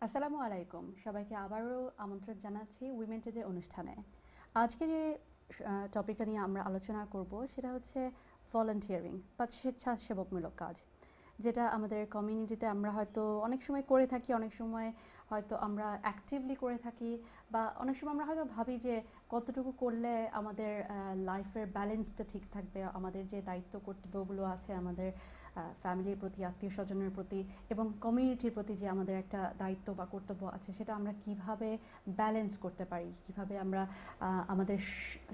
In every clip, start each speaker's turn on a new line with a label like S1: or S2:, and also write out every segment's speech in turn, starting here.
S1: আসসালামু আলাইকুম সবাইকে আবারও আমন্ত্রণ জানাচ্ছি উইমেন টুডে অনুষ্ঠানে। আজকে যে টপিকটা নিয়ে আমরা আলোচনা করব সেটা হচ্ছে ভলান্টিয়ারিং বা স্বেচ্ছাসেবকমূলক কাজ, যেটা আমাদের কমিউনিটিতে আমরা হয়তো অনেক সময় করে থাকি, অনেক সময় হয়তো আমরা অ্যাক্টিভলি করে থাকি, বা অনেক সময় আমরা হয়তো ভাবি যে কতটুকু করলে আমাদের লাইফের ব্যালেন্সটা ঠিক থাকবে, আমাদের যে দায়িত্ব কর্তব্যগুলো আছে আমাদের ফ্যামিলির প্রতি, আত্মীয় স্বজনের প্রতি এবং কমিউনিটির প্রতি যে আমাদের একটা দায়িত্ব বা কর্তব্য আছে, সেটা আমরা কিভাবে ব্যালেন্স করতে পারি, কিভাবে আমরা আমাদের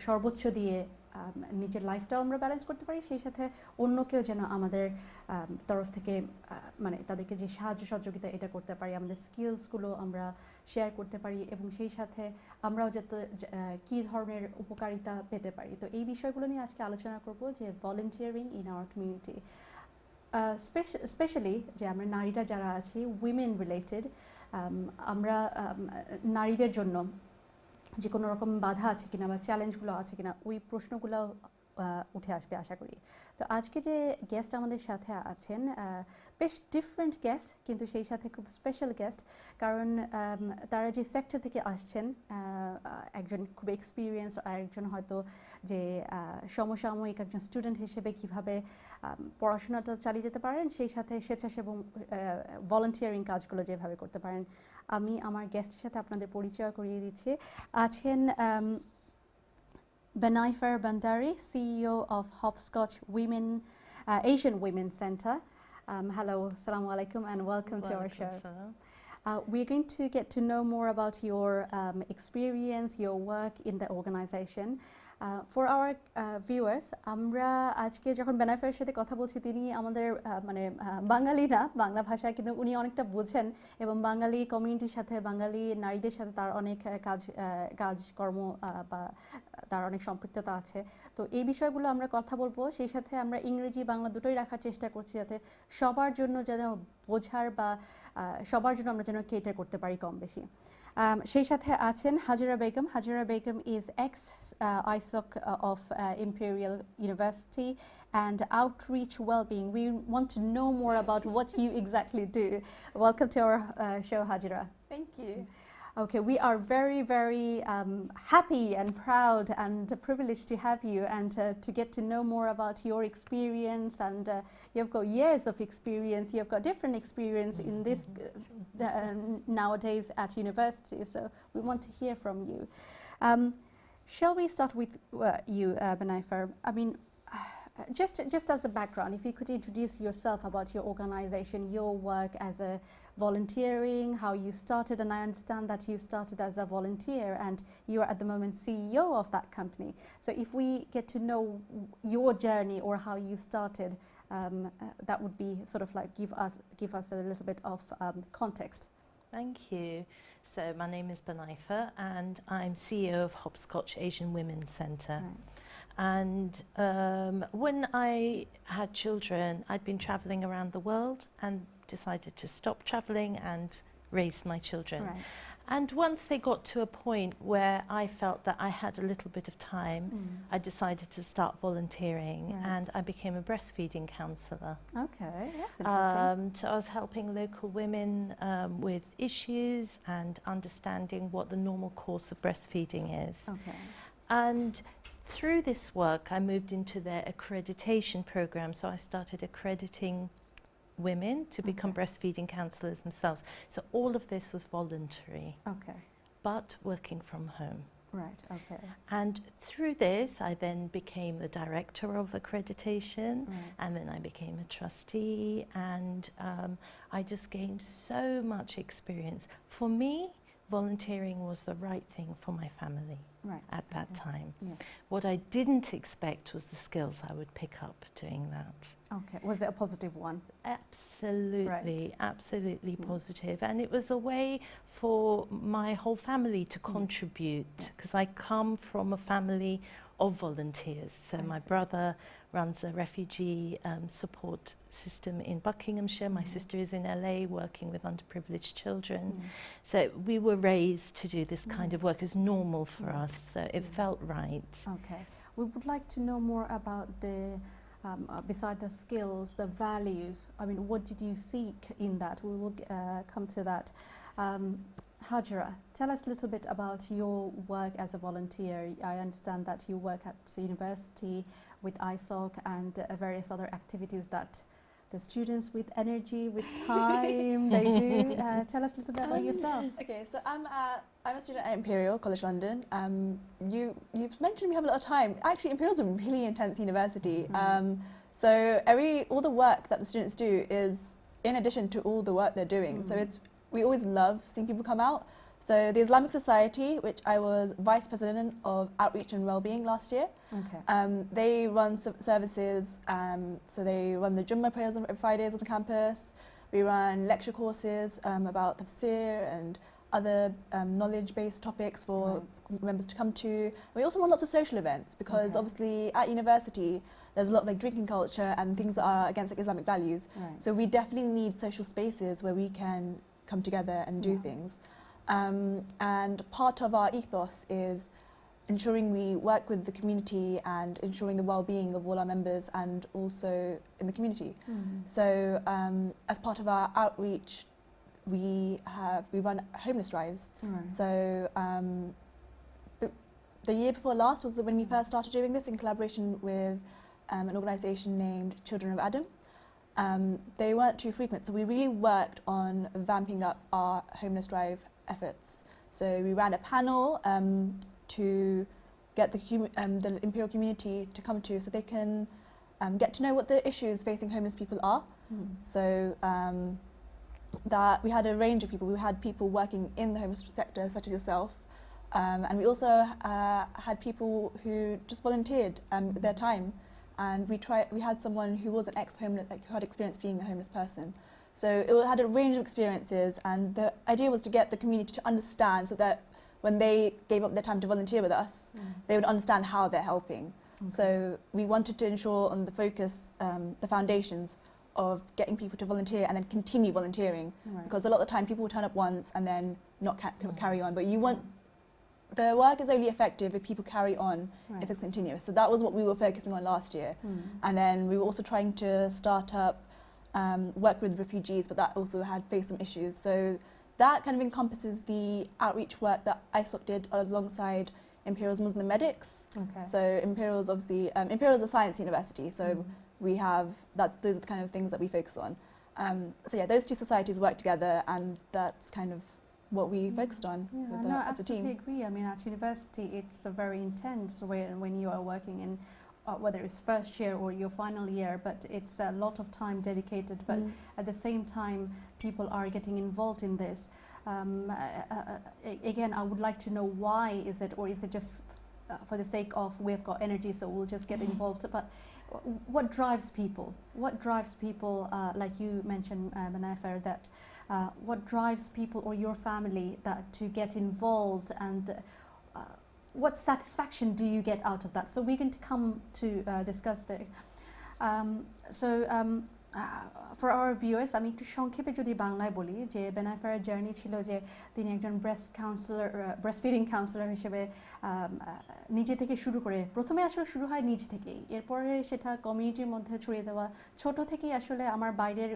S1: সর্বোচ্চ দিয়ে নিজের লাইফটাও আমরা ব্যালেন্স করতে পারি, সেই সাথে অন্যকেও যেন আমাদের তরফ থেকে মানে তাদেরকে যে সাহায্য সহযোগিতা এটা করতে পারি, আমাদের স্কিলসগুলো আমরা শেয়ার করতে পারি এবং সেই সাথে আমরাও যাতে কী ধরনের উপকারিতা পেতে পারি। তো এই বিষয়গুলো নিয়ে আজকে আলোচনা করব যে volunteering in our community, specially যে আমরা নারীরা যারা আছি উইমেন রিলেটেড, আমরা নারীদের জন্য যে কোনো রকম বাধা আছে কিনা বা চ্যালেঞ্জগুলো আছে কিনা ওই প্রশ্নগুলো উঠে আসবে আশা করি। তো আজকে যে গেস্ট আমাদের সাথে আছেন বেশ ডিফারেন্ট গেস্ট, কিন্তু সেই সাথে খুব স্পেশাল গেস্ট, কারণ তারা যে সেক্টর থেকে আসছেন, একজন খুব এক্সপিরিয়েন্স আর একজন হয়তো যে সমসাময়িক একজন স্টুডেন্ট হিসেবে কীভাবে পড়াশোনাটা চালিয়ে যেতে পারেন, সেই সাথে স্বেচ্ছাসেবক ভলান্টিয়ারিং কাজগুলো যেভাবে করতে পারেন। আমি আমার গেস্টের সাথে আপনাদের পরিচয় করিয়ে দিচ্ছি। আছেন Benaifer Bandari, CEO of Hopscotch Asian Women Center. Hello, assalamu alaikum, and welcome to our show. We're going to get to know more about your experience, your work in the organization. For our viewers, আমরা আজকে যখন বেনাইফারের সাথে কথা বলছি, তিনি আমাদের মানে বাঙালি না, বাংলা ভাষায় কিন্তু উনি অনেকটা বোঝেন এবং বাঙালি কমিউনিটির সাথে, বাঙালি নারীদের সাথে তার অনেক কাজকর্ম বা তার অনেক সম্পৃক্ততা আছে। তো এই বিষয়গুলো আমরা কথা বলবো, সেই সাথে আমরা ইংরেজি বাংলা দুটোই রাখার চেষ্টা করছি যাতে সবার জন্য যেন বোঝার বা সবার জন্য আমরা যেন কেটার করতে পারি কম বেশি। সেই সাথে আছেন হাজিরা Begum. Hajira Begum is ex-ISOC of Imperial University and Outreach Wellbeing. We want to know more about what you exactly do. Welcome to our show, Hajira.
S2: Thank you.
S1: Okay, we are very, very happy and proud and privileged to have you and to get to know more about your experience. And you've got years of experience, you've got different experience in this nowadays at university, so we want to hear from you. Shall we start with you, Benaifer? I mean, just as a background, if you could introduce yourself about your organization, your work as a volunteering, how you started, and I understand that you started as a volunteer and you are at the moment CEO of that company. So if we get to know your journey or how you started, that would be sort of like give us a little bit of context.
S2: Thank you. So my name is Benaifer and I'm CEO of Hopscotch Asian Women's Center.
S1: Right.
S2: And when I had children, I'd been travelling around the world and decided to stop travelling and raise my children.
S1: Right.
S2: And once they got to a point where I felt that I had a little bit of time, I decided to start volunteering, and I became a breastfeeding counsellor.
S1: Okay, that's interesting.
S2: So I was helping local women with issues and understanding what the normal course of breastfeeding is.
S1: Okay.
S2: And through this work, I moved into their accreditation program. So I started accrediting women to become breastfeeding counsellors themselves. So all of this was voluntary,
S1: Okay.
S2: but working from home.
S1: Right. Okay.
S2: And through this, I then became the director of accreditation, and then I became a trustee, and I just gained so much experience. For me, volunteering was the right thing for my family.
S1: Right.
S2: At that time.
S1: Yes.
S2: What I didn't expect was the skills I would pick up doing that.
S1: Okay. Was it a positive one?
S2: Absolutely, absolutely positive. And it was a way for my whole family to contribute, because I come from a family of volunteers. So my brother runs a refugee support system in Buckinghamshire. My sister is in LA working with underprivileged children. So we were raised to do this kind of work as normal for us. So it felt right.
S1: Okay. We would like to know more about the beside the skills, the values, I mean, what did you seek in that? We will come to that. Hajra, tell us a little bit about your work as a volunteer. I understand that you work at university with ISOC and various other activities that the students with energy, with time, they do. Tell us a little bit about yourself.
S3: Okay, so I'm a student at Imperial College London. You've mentioned we have a lot of time. Actually, Imperial's a really intense university. So all the work that the students do is in addition to all the work they're doing. So we always love seeing people come out. So the Islamic Society, which I was Vice President of Outreach and Wellbeing last year,
S1: Okay.
S3: they run services, so they run the Jummah prayers on Fridays on the campus. We run lecture courses about tafsir and other knowledge-based topics for members to come to. We also run lots of social events because obviously at university there's a lot of like drinking culture and things that are against like Islamic values.
S1: Right.
S3: So we definitely need social spaces where we can come together and do things. And part of our ethos is ensuring we work with the community and ensuring the well-being of all our members and also in the community. So as part of our outreach, we run homeless drives.
S1: Right.
S3: So the year before last was when we first started doing this in collaboration with an organisation named Children of Adam. They weren't too frequent, so we really worked on vamping up our homeless drive efforts. So we ran a panel to get the Imperial community to come to so they can get to know what the issues facing homeless people are. So that we had a range of people. We had people working in the homeless sector, such as yourself, and we also had people who just volunteered their time. And we had someone who was an ex-homeless, like who had experience being a homeless person. So it had a range of experiences, and the idea was to get the community to understand so that when they gave up their time to volunteer with us, they would understand how they're helping. So we wanted to ensure on the focus, the foundations of getting people to volunteer and then continue volunteering. Because a lot of the time people will turn up once and then not carry on. But you want the work is only effective if people carry on, if it's continuous. So that was what we were focusing on last year. And then we were also trying to start up, work with refugees, but that also had faced some issues. So that kind of encompasses the outreach work that ISOC did alongside Imperial's Muslim Medics.
S1: Okay.
S3: So Imperial's obviously, Imperial's a science university, so we have those are the kind of things that we focus on. So yeah, those two societies work together, and that's kind of what we focused on with
S1: No,
S3: as a team.
S1: absolutely agree. I mean, at university, it's a very intense when you are working in, whether it's first year or your final year, but it's a lot of time dedicated. But at the same time, people are getting involved in this. Again, I would like to know why is it, or is it just for the sake of we've got energy, so we'll just get involved? But what drives people? What drives people, like you mentioned, Benaifer, that what drives people or your family that to get involved, and what satisfaction do you get out of that? So we're going to come to discuss this. For our viewers, আমি একটু সংক্ষেপে যদি বাংলায় বলি যে বেনাইফারের journey ছিল যে তিনি একজন ব্রেস্ট ফিডিং কাউন্সিলর হিসেবে নিজে থেকে শুরু করে, প্রথমে আসলে শুরু হয় নিজ থেকেই, এরপরে সেটা কমিউনিটির মধ্যে ছড়িয়ে দেওয়া, ছোট থেকেই আসলে আমার বাইরের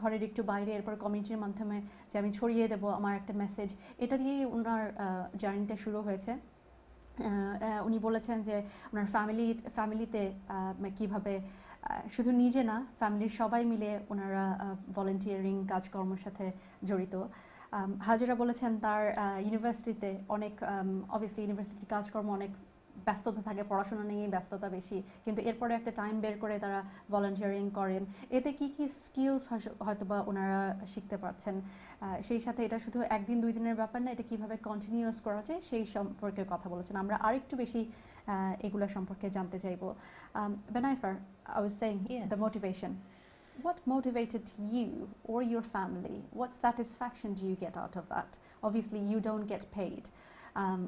S1: ঘরের একটু বাইরে, এরপর কমিউনিটির মাধ্যমে যে আমি ছড়িয়ে দেবো আমার একটা মেসেজ, এটা দিয়েই ওনার জার্নিটা শুরু হয়েছে। উনি বলেছেন যে ওনার ফ্যামিলিতে কীভাবে শুধু নিজে না, ফ্যামিলির সবাই মিলে ওনারা ভলেন্টিয়ারিং কাজকর্মের সাথে জড়িত। হাজিরা বলেছেন তার ইউনিভার্সিটিতে অনেক, অবভিয়াসলি ইউনিভার্সিটির কাজকর্ম অনেক ব্যস্ততা থাকে, পড়াশোনা নিয়েই ব্যস্ততা বেশি, কিন্তু এরপরে একটা টাইম বের করে তারা ভলেন্টিয়ারিং করেন। এতে কি কি স্কিলস হয়তো বা ওনারা শিখতে পারছেন, সেই সাথে এটা শুধু একদিন দুই দিনের ব্যাপার না, এটা কীভাবে কন্টিনিউয়াস করা যায় সেই সম্পর্কে কথা বলেছেন। আমরা আরেকটু বেশি এগুলো সম্পর্কে জানতে চাইব। Benaifer, I was saying the motivation. What motivated you or your family? What satisfaction do you get out of that? Obviously, you don't get paid.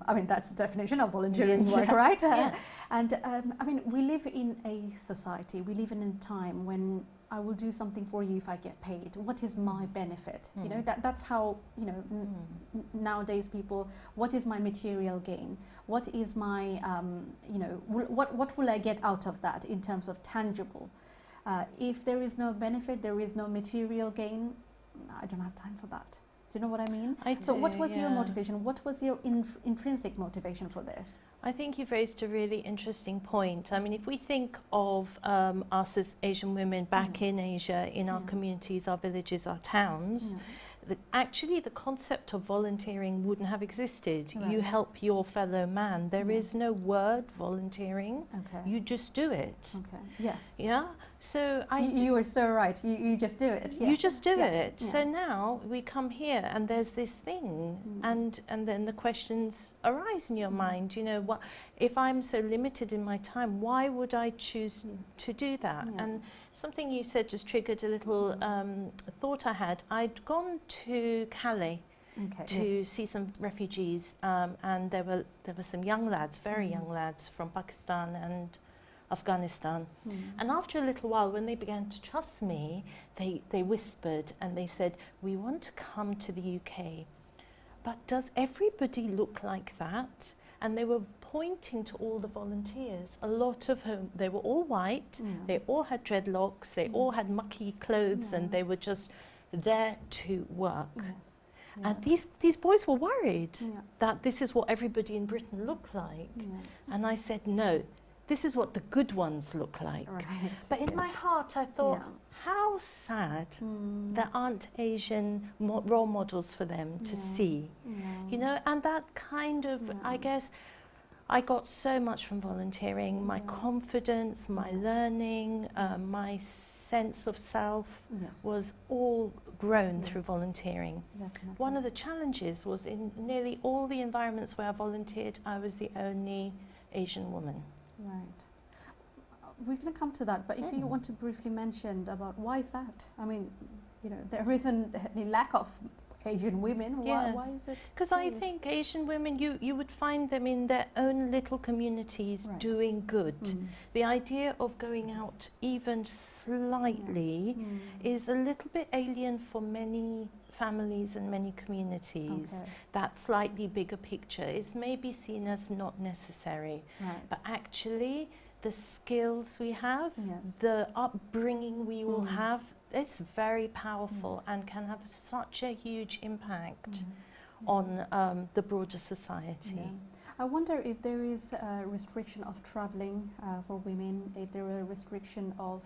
S1: I mean, that's the definition of volunteering work, right?
S2: Yes.
S1: And I mean, we live in a society, we live in a time when I will do something for you if I get paid. What is my benefit? You know, that's how, you know, nowadays people, what is my material gain? What is my, you know, what will I get out of that in terms of tangible? If there is no benefit, there is no material gain, I don't have time for that. Do you know what I mean? So what was your motivation? What was your intrinsic motivation for this?
S2: I think you've raised a really interesting point. I mean, if we think of us as Asian women back in Asia, in our communities, our villages, our towns, actually the concept of volunteering wouldn't have existed.
S1: Right.
S2: You help your fellow man. There is no word volunteering.
S1: Okay.
S2: You just do it.
S1: Okay. Yeah.
S2: Yeah. So
S1: You were so right. You just do it. Yeah.
S2: you just do
S1: Yeah.
S2: it.
S1: Yeah.
S2: So now we come here and there's this thing, and then the questions arise in your mind. You know, what if I'm so limited in my time? Why would I choose to do that?
S1: Yeah.
S2: And something you said just triggered a little thought I had. I'd gone to Calais
S1: Okay.
S2: to see some refugees, and there were some young lads, very young lads from Pakistan and Afghanistan. And after a little while, when they began to trust me, they whispered and they said, "We want to come to the UK, but does everybody look like that?" And they were pointing to all the volunteers, a lot of whom, they were all white, they all had dreadlocks, they all had mucky clothes, and they were just there to work.
S1: Yes.
S2: And these boys were worried
S1: Yeah.
S2: that this is what everybody in Britain looked like.
S1: Yeah.
S2: And I said, no, this is what the good ones look like.
S1: Right.
S2: But in my heart, I thought,
S1: Yeah.
S2: how sad there aren't Asian role models for them to see. You know, and that kind of, I guess, I got so much from volunteering, my confidence, my learning, my sense of self was all grown through volunteering.
S1: Definitely.
S2: One of the challenges was in nearly all the environments where I volunteered, I was the only Asian woman.
S1: Right. We're going to come to that, but if you want to briefly mention about why is that? I mean, you know, there isn't any lack of Asian women. Why is it?
S2: Because I
S1: curious?
S2: think Asian women, you would find them in their own little communities
S1: Right.
S2: doing good. The idea of going out even slightly is a little bit alien for many families and many communities.
S1: Okay.
S2: That slightly bigger picture is maybe seen as not necessary.
S1: Right.
S2: But actually, the skills we have,
S1: Yes.
S2: the upbringing we all have, it's very powerful and can have such a huge impact on the broader society.
S1: Yeah. I wonder if there is a restriction of traveling for women, if there are a restriction of,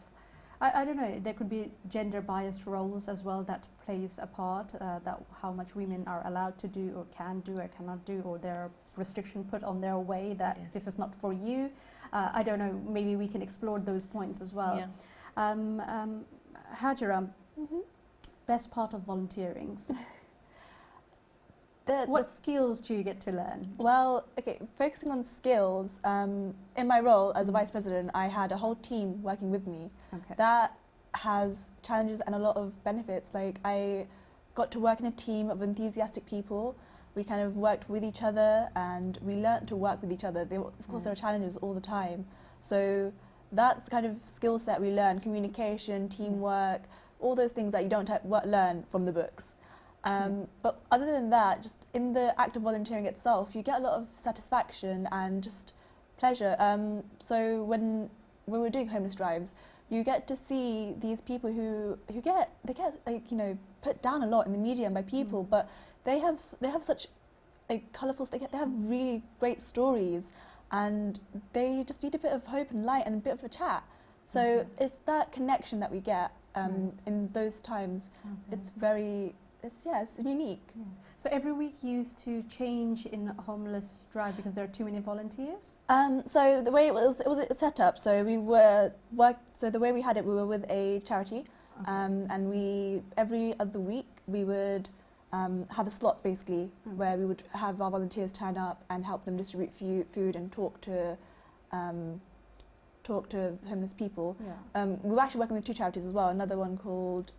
S1: I don't know, there could be gender biased roles as well that plays a part, that how much women are allowed to do or can do or cannot do, or there are restrictions put on their way that this is not for you. I don't know, maybe we can explore those points as well.
S2: Yeah.
S1: Hajira, best part of volunteering?
S3: What
S1: What skills do you get to learn?
S3: Well, okay, focusing on skills, in my role as a vice president, I had a whole team working with me.
S1: Okay.
S3: That has challenges and a lot of benefits. Like, I got to work in a team of enthusiastic people. We kind of worked with each other and we learnt to work with each other. Of course, there are challenges all the time. So that's the kind of skill set we learn: communication, teamwork, all those things that you don't learn from the books. But other than that, just in the act of volunteering itself, you get a lot of satisfaction and just pleasure. So when we're doing homeless drives, you get to see these people who get like, you know, put down a lot in the media and by people, but they have such a colourful. They have really great stories, and they just need a bit of hope and light and a bit of a chat. So it's that connection that we get in those times. It's very. It's unique.
S1: Yeah. So every week you used to change in a homeless drive because there are too many volunteers?
S3: So the way it was set up. So the way we had it, we were with a charity, and we every other week we would have a slots basically where we would have our volunteers turn up and help them distribute food and talk to homeless people.
S1: Yeah.
S3: We were actually working with two charities as well, another one called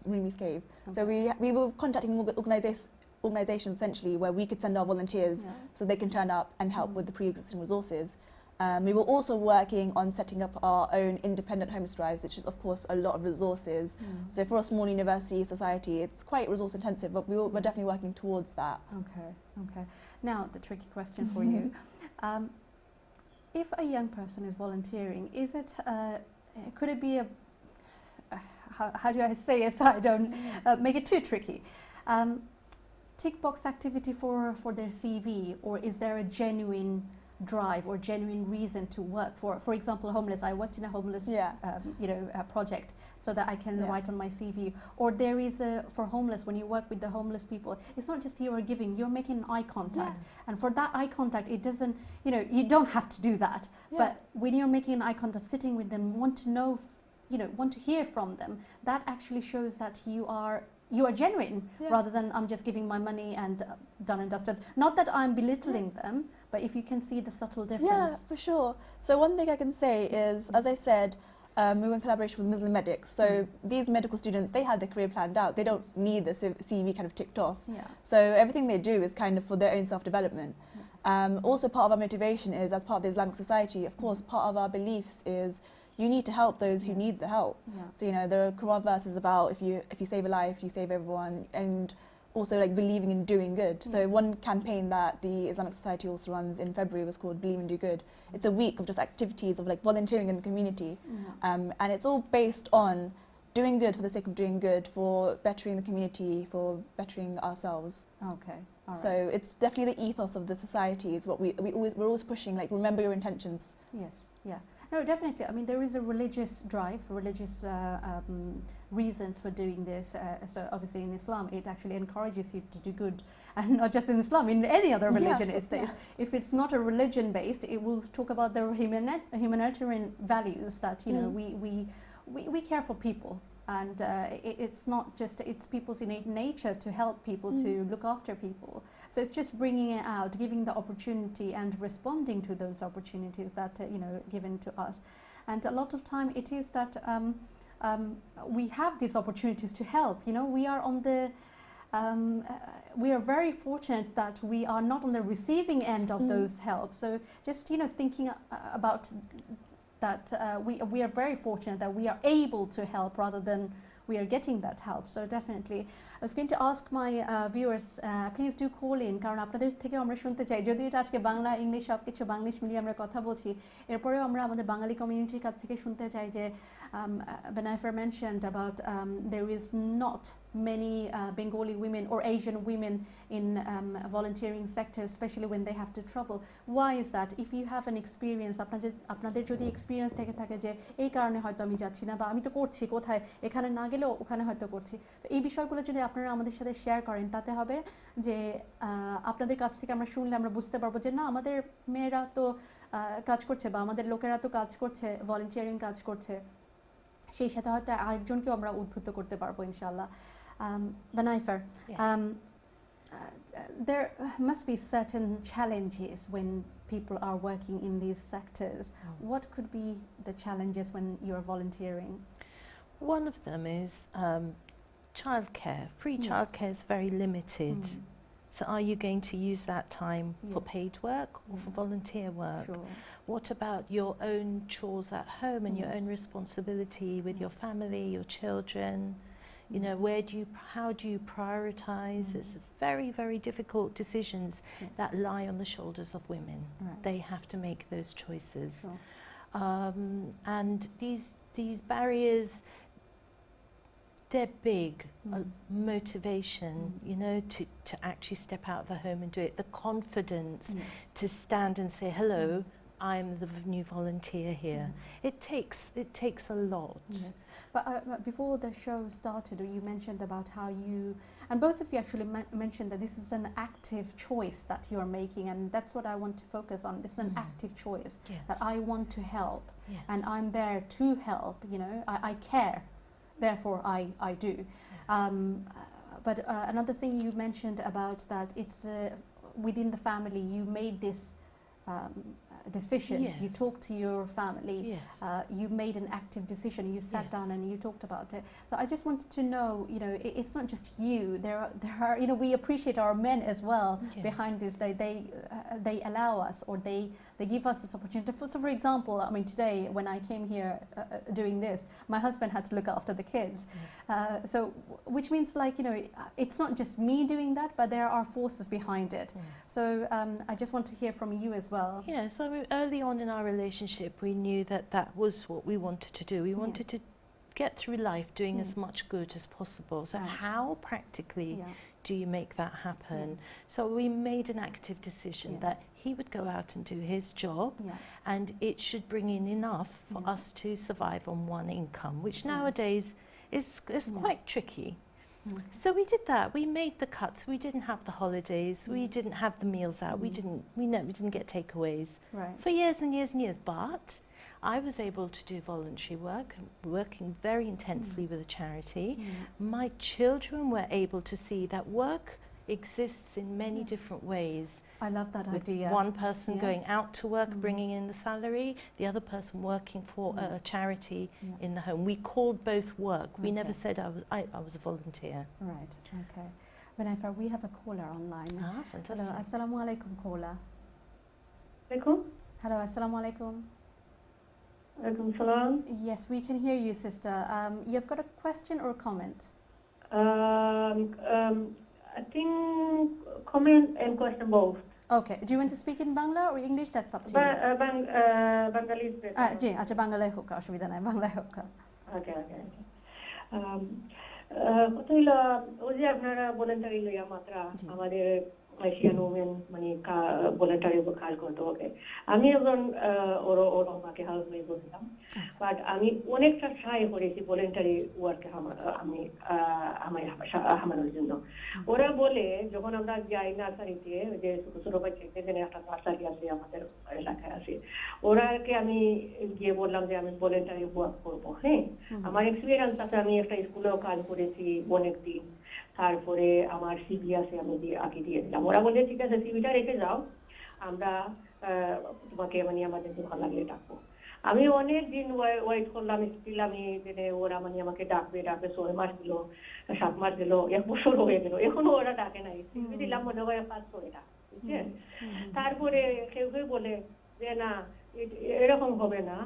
S3: Rumi's Cave. So we were contacting organisations essentially where we could send our volunteers so they can turn up and help with the pre-existing resources. We were also working on setting up our own independent homeless drives, which is of course a lot of resources. So for a small university society, it's quite resource intensive, but we're definitely working towards that.
S1: Okay. Now the tricky question for you: if a young person is volunteering, is it could it be a how do I say it so I don't make it too tricky? Tick box activity for their CV, or is there a genuine drive or genuine reason to work for example, homeless? I worked in a homeless project so that I can write on my CV. Or there is for homeless, when you work with the homeless people, it's not just you are giving, you're making eye contact, and for that eye contact, it doesn't, you don't have to do that, but when you're making an eye contact, sitting with them, want to know, want to hear from them, that actually shows that you are genuine, rather than I'm just giving my money and done and dusted. Not that I'm belittling them, but if you can see the subtle difference.
S3: Yeah, for sure. So one thing I can say is, as I said, we were in collaboration with Muslim medics. So these medical students, they had their career planned out. They don't need the CV kind of ticked off. So everything they do is kind of for their own self-development. Also part of our motivation is, as part of the Islamic Society, of course, part of our beliefs is you need to help those who need the help. So there are Quran verses about if you save a life, you save everyone, and also like believing in doing good. So one campaign that the Islamic Society also runs in February was called Believe and Do Good. It's a week of just activities of like volunteering in the community, and it's all based on doing good for the sake of doing good, for bettering the community, for bettering ourselves.
S1: Okay. All right.
S3: So it's definitely the ethos of the society is what we're always pushing, like remember your intentions.
S1: Yes. Yeah. No, definitely. I mean, there is a religious drive, religious reasons for doing this. So obviously in Islam, it actually encourages you to do good, and not just in Islam, in any other religion it says. If it's not a religion based, it will talk about the humanitarian values that we care for people. And it's not just, it's people's innate nature to help people, to look after people. So it's just bringing it out, giving the opportunity and responding to those opportunities that, given to us. And a lot of time it is that we have these opportunities to help. We are on the, we are very fortunate that we are not on the receiving end of those help. So just, thinking about that we are very fortunate that we are able to help rather than we are getting that help. So definitely, I was going to ask my viewers, please do call in, কারণ আপনাদের থেকে আমরা শুনতে চাই, যদিও এটা আজকে Bangla English সবকিছু বাংলিশ মিলিয়ে আমরা কথা বলছি, এরপরেও আমরা আমাদের বাঙালি কমিউনিটির কাছ থেকে শুনতে চাই যে Benaifer mentioned about there is not many Bengali women or Asian women in volunteering sectors, especially when they have to travel. Why is that? If you have an experience, আপনাদের যদি experience থেকে থাকে যে এই কারণে হয়তো আমি যাচ্ছি না, বা আমি তো করছি কোথায়, এখানে না গেলেও ওখানে হয়তো করছি, তো এই বিষয়গুলো যদি আপনারা আমাদের সাথে শেয়ার করেন, তাতে হবে যে আপনাদের কাছ থেকে আমরা শুনলে আমরা বুঝতে পারবো যে না, আমাদের মেয়েরা তো কাজ করছে, বা আমাদের লোকেরা তো কাজ করছে, ভলান্টিয়ারিং কাজ করছে, সেই সাথে হয়তো আরেকজনকেও আমরা উদ্বুদ্ধ করতে পারবো ইনশাআল্লাহ। Benaifer, there must be certain challenges when people are working in these sectors. What could be the challenges when you're volunteering?
S2: One of them is childcare. Free childcare is very limited. So are you going to use that time for paid work or for volunteer work?
S1: Sure.
S2: What about your own chores at home and your own responsibility with your family, your children? How do you prioritize? It's very, very difficult decisions that lie on the shoulders of women. They have to make those choices.
S1: Sure.
S2: And these barriers, they're big. Motivation, to actually step out of the home and do it. The confidence to stand and say, hello, I'm the new volunteer here. It takes a lot.
S1: But before the show started, you mentioned about how you, and both of you actually mentioned that this is an active choice that you're making, and that's what I want to focus on. This is an active choice that I want to help, and I'm there to help. I care, therefore I do. But another thing you mentioned about that, it's within the family. You made this decision. You
S2: Yes.
S1: talked to your family.
S2: Yes.
S1: You made an active decision. You sat
S2: Yes.
S1: down and you talked about it. So I just wanted to know, it's not just you. There are, we appreciate our men as well
S2: Yes.
S1: behind this. They allow us, or they give us this opportunity. So for example, I mean, today when I came here doing this, my husband had to look after the kids.
S2: Yes.
S1: So which means it's not just me doing that, but there are forces behind it.
S2: Yeah.
S1: So I just want to hear from you as well.
S2: Yeah, so I mean, early on in our relationship, we knew that was what we wanted to do. We wanted to get through life doing
S1: Yes.
S2: as much good as possible. So
S1: Right.
S2: how practically
S1: Yeah.
S2: do you make that happen?
S1: Yes.
S2: So we made an active decision
S1: Yeah.
S2: that he would go out and do his job,
S1: Yeah.
S2: and it should bring in enough for
S1: Yeah.
S2: us to survive on one income, which
S1: Right.
S2: nowadays is
S1: Yeah.
S2: quite tricky.
S1: Mm.
S2: So we did that. We made the cuts. We didn't have the holidays. We
S1: Mm.
S2: didn't have the meals out. We didn't get takeaways
S1: Right.
S2: for years and years and years. But I was able to do voluntary work, working very intensely with a charity.
S1: Mm.
S2: My children were able to see that work exists in many
S1: Yeah.
S2: different ways.
S1: I love that
S2: With
S1: idea.
S2: one person going
S1: Yes.
S2: out to work,
S1: Mm.
S2: bringing in the salary, the other person working for
S1: Mm.
S2: a charity
S1: Yeah.
S2: in the home. We called both work. We never
S1: Okay.
S2: said I was a volunteer.
S1: Right. Okay. Vanessa, we have a caller online.
S2: Ah,
S1: Hello.
S2: fantastic.
S1: Assalamu alaikum, caller.
S4: Alaikum.
S1: Hello. Assalamu alaikum.
S4: Alaikum salam.
S1: Yes, we can hear you, sister. You've got a question or a comment?
S4: I think comment and question both.
S1: Okay. Do you want to speak in Bangla or English? That's up to you.
S4: Bengali is better.
S1: জি আচ্ছা বাংলায় হোক অসুবিধা নাই বাংলায় হোক
S4: Okay, okay. কথা হইলো ওই যে আপনারা ভলেন্টারি লইয়া মাত্রা
S1: জি।
S4: আমাদের এশিয়ান ওমেন মানে ভলেন্টারি কাজ করতে হবে আমি একজন ওর আমাকে হাউস ওয়াইফ বলছিলাম
S1: আচ্ছা
S4: বাট আমি অনেকটা ট্রাই করেছি ভলেন্টারি ওয়ার্কে আমি হামানোর জন্য ওরা বলে যখন আমরা যাই নার্সারিতে যে ছোট ছোট বাচ্চাদের জন্য একটা নার্সারি আছে আমাদের এলাকায় আছে ওরাকে আমি গিয়ে বললাম যে আমি ভলেন্টারি ওয়ার্ক করবো হ্যাঁ আমার এক্সপিরিয়েন্স আছে আমি একটা স্কুলেও কাজ করেছি অনেক দিন তারপরে আমার সিভি আছে আমি আগে দিয়ে দিলাম ওরা বলে ঠিক আছে সিভিটা রেখে যাও আমরা তোমাকে মানে আমাদের ভালো লাগলে ডাকবো আমি অনেক দিন ওয়েট করলাম স্টিল আমি ওরা মানে আমাকে ডাকবে 6 মাস দিল 7 মাস দিল 1 বছর হয়ে গেল এখনো ওরা ডাকে নাই সিভি দিলাম মনে হয় 5-6 টা বুঝছেন তারপরে কেউ কেউ বলে যে না এরকম হবে না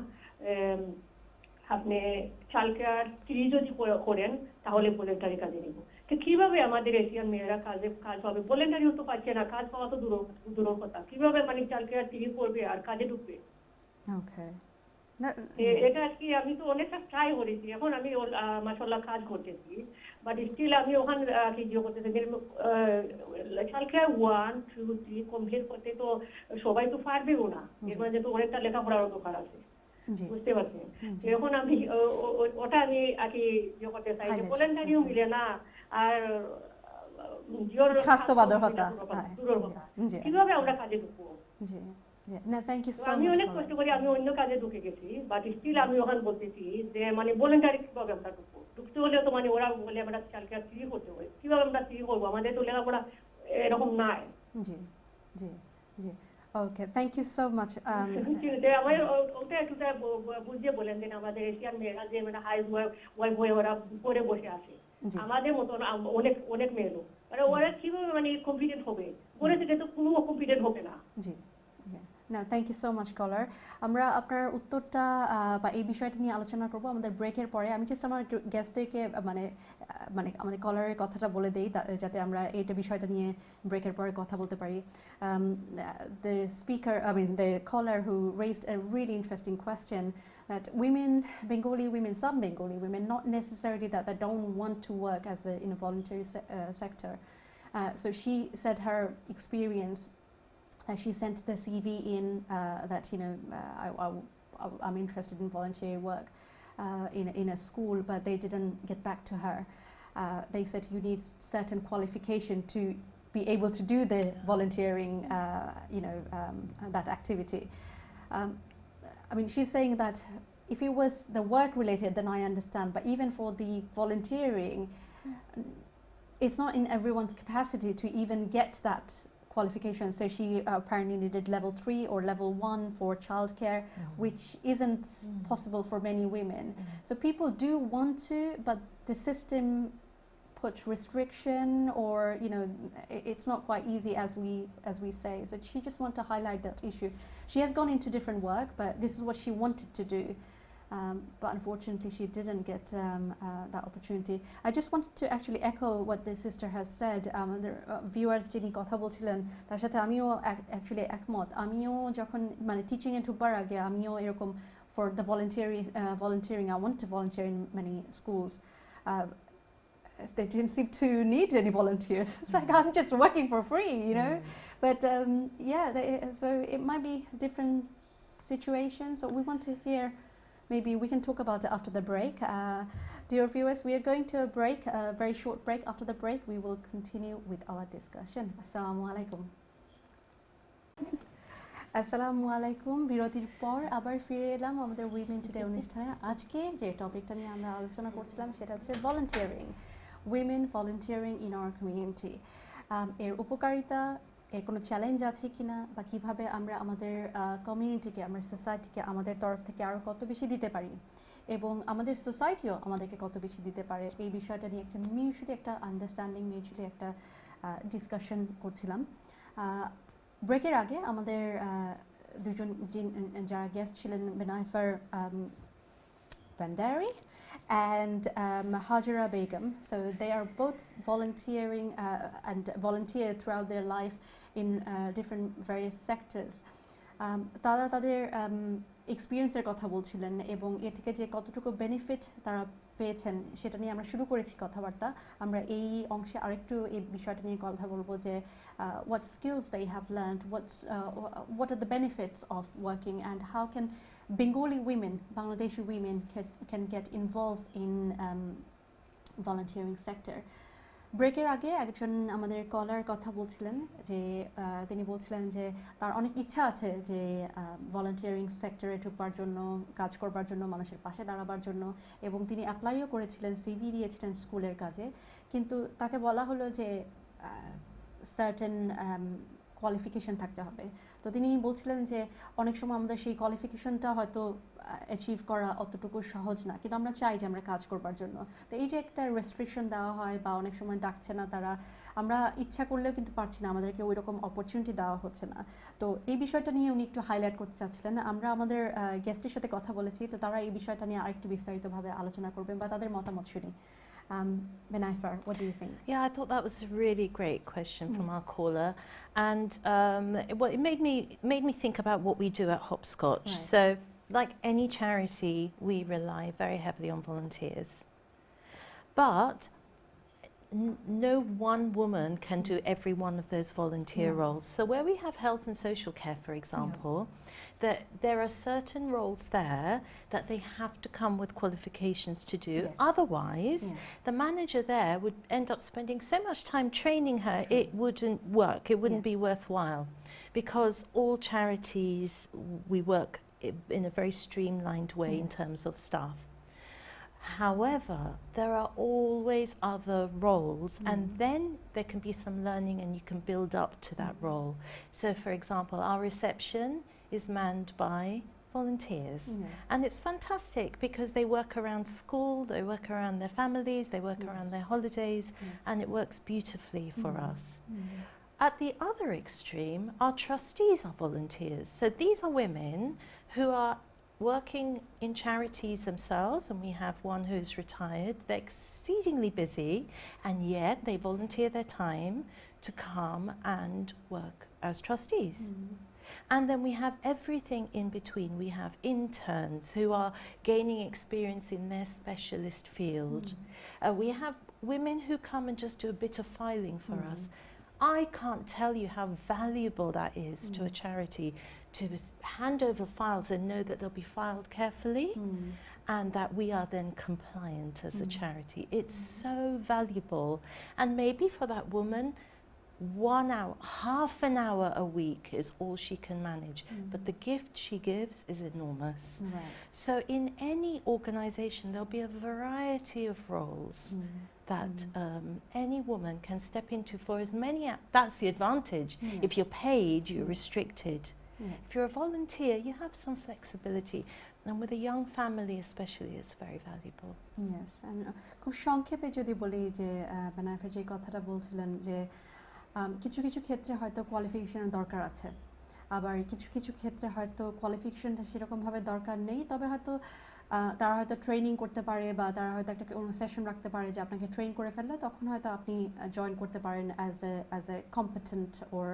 S4: আপনি চালকেয়ার 3 যদি করেন তাহলে ভলেন্টারি কাজে নিব তো কিভাবে আমাদের এশিয়ান মেয়েরা কাজ পাবে ভলেন্টারিও তো পাচ্ছে না কাজ পাওয়া তো দূরের কথা কিভাবে মানে চালকেয়ার 3 করবে আর কাজে ঢুকবে
S1: ওকে
S4: এটা কি আমি তো অনেকটা ট্রাই করেছি এখন আমি মাশাআল্লাহ কাজ করতেছি বাট স্টিল আমি ওখানে কি জিও করতেছি চালকেয়ার 1, 2, 3 কমপ্লিট করতে তো সবাই তো পারবেও না এর মধ্যে তো অনেকটা লেখাপড়ারও দরকার আছে
S1: জি
S4: বুঝতে পারছেন এখন আমি ওটা আমি আগে ইয়ে করতে চাই যে ভলেন্টারিও মিলে না আর
S1: স্বাস্থ্যবাদর কথা
S4: দূরের কথা
S1: জি
S4: কিভাবে আমরা কাজে ঢুকবো
S1: জি জি না থ্যাংক ইউ সো
S4: আমি
S1: মাচ
S4: অনেক কষ্ট করে আমি অন্য কাজে ঢুকে গেছি বাট স্টিল আমি ওখানে বলতেছি যে মানে ভলেন্টারি কিভাবে আমরা ঢুকতে হলেও তো মানে ওরা বলে আমরা চালকে ফ্রি করতে হবে কিভাবে আমরা ফ্রি করবো আমাদের তো লেখাপড়া এরকম নাই
S1: জি জি জি okay thank you so much
S4: আমার ওটা একটু বুঝিয়ে বলেন যে আমাদের এশিয়ান মেয়েরা যে মানে হাউস ওয়াইফ হয়ে ওরা পরে বসে আছে
S1: জি
S4: আমাদের মতন অনেক অনেক মেয়ে লোক মানে ওরা কিভাবে মানে কনফিডেন্ট হবে পরে থেকে তো কোনো কনফিডেন্ট হবে না
S1: জি না থ্যাংক ইউ সো মাচ কলার আমরা আপনার উত্তরটা বা এই বিষয়টা নিয়ে আলোচনা করব আমাদের ব্রেকের পরে আমি জাস্ট আমার গেস্টদেরকে মানে আমাদের কলারের কথাটা বলে দেই যাতে আমরা এইটা বিষয়টা নিয়ে ব্রেকের পরে কথা বলতে পারি the speaker I mean the caller who raised a really interesting question that Bengali women some Bengali women not necessarily that they don't want to work as in a voluntary sector so she said her experience she sent the CV in that I'm interested in voluntary work in a school, but they didn't get back to her. They said you need certain qualification to be able to do the volunteering, that activity. I mean, she's saying that if it was the work related, then I understand. But even for the volunteering, it's not in everyone's capacity to even get that qualifications. So she apparently needed level 3 or level 1 for childcare, which isn't possible for many women. So people do want to, but the system puts restriction, or it's not quite easy as we say. So she just wanted to highlight that issue. She has gone into different work, but this is what she wanted to do. But unfortunately she didn't get that opportunity. I just wanted to actually echo what the sister has said. The viewers যিনি কথা বলছিলেন তার সাথে আমিও actually একমত। আমিও যখন মানে টিচিং এ ঢুকবার আগে আমিও এরকম for the volunteering I wanted to volunteer in many schools. They didn't seem to need any volunteers. It's like I'm just working for free, But so it might be different situations. So we want to hear. Maybe we can talk about it after the break. Dear viewers, we are going to a break, a very short break. After the break, we will continue with our discussion. Assalamu alaikum. Assalamu alaikum. বিরতির পর আবার ফিরে এলাম আমাদের women today অনুষ্ঠানে। আজকে যে টপিকটা নিয়ে আমরা আলোচনা করছিলাম সেটা হচ্ছে volunteering, women volunteering in our community. এর উপকারিতা, এর কোনো চ্যালেঞ্জ আছে কিনা, বা কীভাবে আমরা আমাদের কমিউনিটিকে, আমরা সোসাইটিকে আমাদের তরফ থেকে আরও কত বেশি দিতে পারি, এবং আমাদের সোসাইটিও আমাদেরকে কত বেশি দিতে পারে, এই বিষয়টা নিয়ে একটা মিউচুয়ালি একটা আন্ডারস্ট্যান্ডিং, মিউচুয়ালি একটা ডিসকাশন করছিলাম। ব্রেকের আগে আমাদের দুজন যারা গেস্ট ছিলেন, বেনাইফার Bandari and Hajira Begum. So they are both volunteering and volunteer throughout their life in different various sectors. তারা তাদের এক্সপিরিয়েন্সের কথা বলছিলেন এবং এ থেকে যে কতটুকু বেনিফিট তারা পেয়েছেন সেটা নিয়ে আমরা শুরু করেছি কথাবার্তা। আমরা এই অংশে আরেকটু এই বিষয়টা নিয়ে কথা বলবো যে what skills they have learned, what are the benefits of working, and how can Bengali women, Bangladeshi women can get involved in volunteering sector. ব্রেকের আগে একজন আমাদের কলার কথা বলছিলেন যে তিনি বলছিলেন যে তার অনেক ইচ্ছা আছে যে ভলান্টিয়ারিং সেক্টরে ঢুকবার জন্য, কাজ করবার জন্য, মানুষের পাশে দাঁড়াবার জন্য, এবং তিনি অ্যাপ্লাইও করেছিলেন, সিভি দিয়েছিলেন স্কুলের কাজে, কিন্তু তাকে বলা হলো যে সার্টেন কোয়ালিফিকেশন থাকতে হবে। তো তিনি বলছিলেন যে অনেক সময় আমাদের সেই কোয়ালিফিকেশনটা হয়তো অ্যাচিভ করা অতটুকু সহজ না, কিন্তু আমরা চাই যে আমরা কাজ করবার জন্য। তো এই যে একটা রেস্ট্রিকশন দেওয়া হয় বা অনেক সময় ডাকছে না তারা, আমরা ইচ্ছা করলেও কিন্তু পারছি না, আমাদেরকে ওই রকম অপরচুনিটি দেওয়া হচ্ছে না। তো এই বিষয়টা নিয়ে উনি একটু হাইলাইট করতে চাচ্ছিলেন। আমরা আমাদের গেস্টের সাথে কথা বলেছি, তো তারা এই বিষয়টা নিয়ে আরেকটু বিস্তারিতভাবে আলোচনা করবেন বা তাদের মতামত শুনি। Benaifar, what do you think?
S2: Yeah, I thought that was a really great question from our caller, and it made me think about what we do at Hopscotch.
S1: Right.
S2: So, like any charity, we rely very heavily on volunteers, but no one woman can do every one of those volunteer roles. So where we have health and social care, for example, that there are certain roles there that they have to come with qualifications to do.
S1: Yes.
S2: Otherwise, the manager there would end up spending so much time training her, it wouldn't work, it wouldn't be worthwhile. Because all charities, we work in a very streamlined way in terms of staff. However, there are always other roles, and then there can be some learning and you can build up to that role. So, for example, our reception is manned by volunteers, and it's fantastic because they work around school, they work around their families, they work around their holidays, and it works beautifully for us. At the other extreme, our trustees are volunteers. So these are women who are working in charities themselves, and we have one who's retired. They're exceedingly busy, and yet they volunteer their time to come and work as trustees. And then we have everything in between. We have interns who are gaining experience in their specialist field. We have women who come and just do a bit of filing for us. I can't tell you how valuable that is to a charity, to hand over files and know that they'll be filed carefully and that we are then compliant as a charity. It's so valuable. And maybe for that woman, 1 hour, half an hour a week is all she can manage. But the gift she gives is enormous.
S1: Right.
S2: So in any organisation, there'll be a variety of roles that any woman can step into for as many. That's the advantage. If
S1: Yes.
S2: you're paid, you're restricted.
S1: Yes.
S2: If you're a volunteer, you have some flexibility. And with a young family especially, it's very valuable.
S1: Yes, and খুব সংক্ষেপে যদি বলি যে বেনারফে যে কথাটা বলছিলেন যে কিছু কিছু ক্ষেত্রে হয়তো কোয়ালিফিকেশনের দরকার আছে, আবার কিছু কিছু ক্ষেত্রে হয়তো কোয়ালিফিকেশনটা সেরকমভাবে দরকার নেই, তবে হয়তো তারা হয়তো ট্রেনিং করতে পারে বা তারা হয়তো একটা সেশন রাখতে পারে যে আপনাকে ট্রেন করে ফেললে তখন হয়তো আপনি জয়েন করতে পারেন as a competent or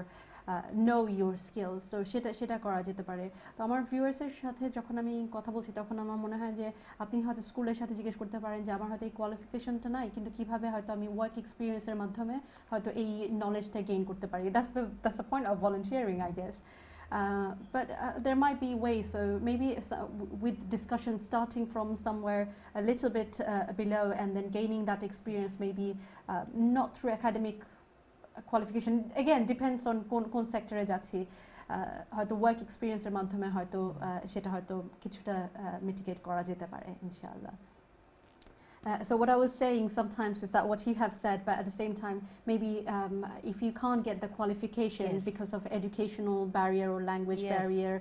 S1: know your skills, so সেটা করা যেতে পারে। তো আমার ভিউয়ার্সের সাথে যখন আমি কথা বলছি তখন আমার মনে হয় যে আপনি হয়তো স্কুলের সাথে জিজ্ঞেস করতে পারেন যে আমার হয়তো এই কোয়ালিফিকেশনটা নাই, কিন্তু কিভাবে হয়তো আমি ওয়ার্ক এক্সপিরিয়েন্সের মাধ্যমে হয়তো এই নলেজটা গেইন করতে পারি। That's the point of volunteering, I guess. But there might be ways, so maybe with discussion starting from somewhere a little bit below and then gaining that experience, maybe not through academic qualification, again depends on কোন সেক্টরে যাচ্ছি, হয়তো work এক্সপিরিয়েন্সের মাধ্যমে হয়তো সেটা হয়তো কিছুটা mitigate করা যেতে পারে ইনশাআল্লাহ। So what I was saying sometimes is that what you have said, but at the same time, maybe if you can't get the qualification
S2: Yes.
S1: because of educational barrier or language
S2: Yes.
S1: barrier,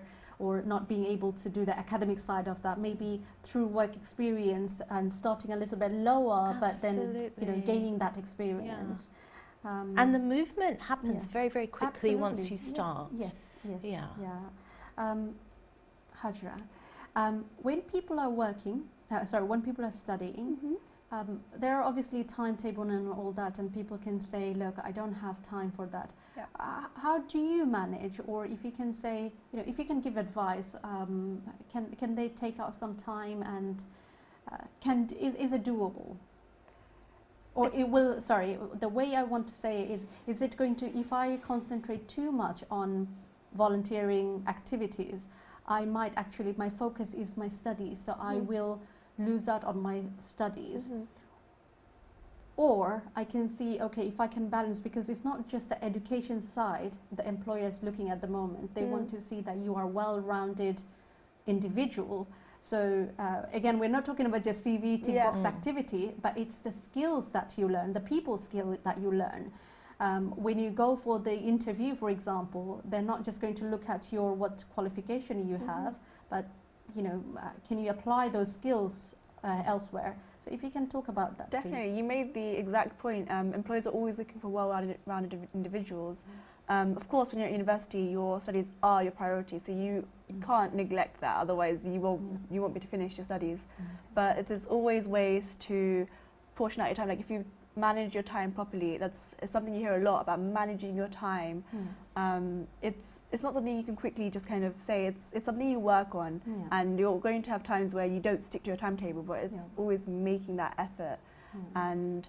S1: or not being able to do the academic side of that, maybe through work experience and starting a little bit lower, but then gaining that experience.
S2: And the movement happens
S1: yeah.
S2: very, very quickly once
S1: Absolutely.
S2: you start.
S1: Yes, yes,
S2: Yeah.
S1: Hajra, when people are working, when people are studying, there are obviously timetable and all that, and people can say, look, I don't have time for that.
S3: Yeah.
S1: How do you manage, or if you can say, if you can give advice, can they take out some time, and is it doable? Or it will, sorry, the way I want to say it is it going to, if I concentrate too much on volunteering activities, I might actually, my focus is my studies, so I will lose out on my studies. Or I can see, okay, if I can balance, because it's not just the education side the employer is looking at the moment. They want to see that you are well-rounded individual. So again, we're not talking about just CV tick box activity, but it's the skills that you learn, the people skill that you learn. When you go for the interview, for example, they're not just going to look at what qualification you have, but can you apply those skills elsewhere? So if you can talk about that,
S3: Definitely,
S1: please.
S3: you made the exact point. Employers are always looking for well-rounded individuals. Of course, when you're at university, your studies are your priority, so you can't neglect that. Otherwise, you won't be to finish your studies. But there's always ways to portion out your time. Like if you manage your time properly, it's something you hear a lot about, managing your time. It's not something you can quickly just kind of say. It's something you work on, and you're going to have times where you don't stick to your timetable, but it's always making that effort. And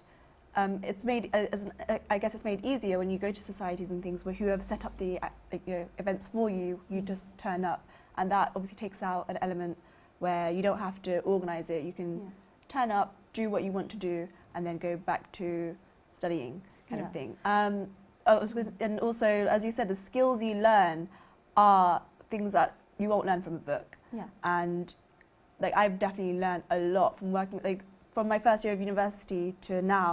S3: it's made, I guess it's made easier when you go to societies and things where who have set up the events for you, you just turn up, and that obviously takes out an element where you don't have to organise it. You can turn up, do what you want to do, and then go back to studying, kind of thing. And also, as you said, the skills you learn are things that you won't learn from a book. And like I've definitely learned a lot from working, like from my first year of university to now.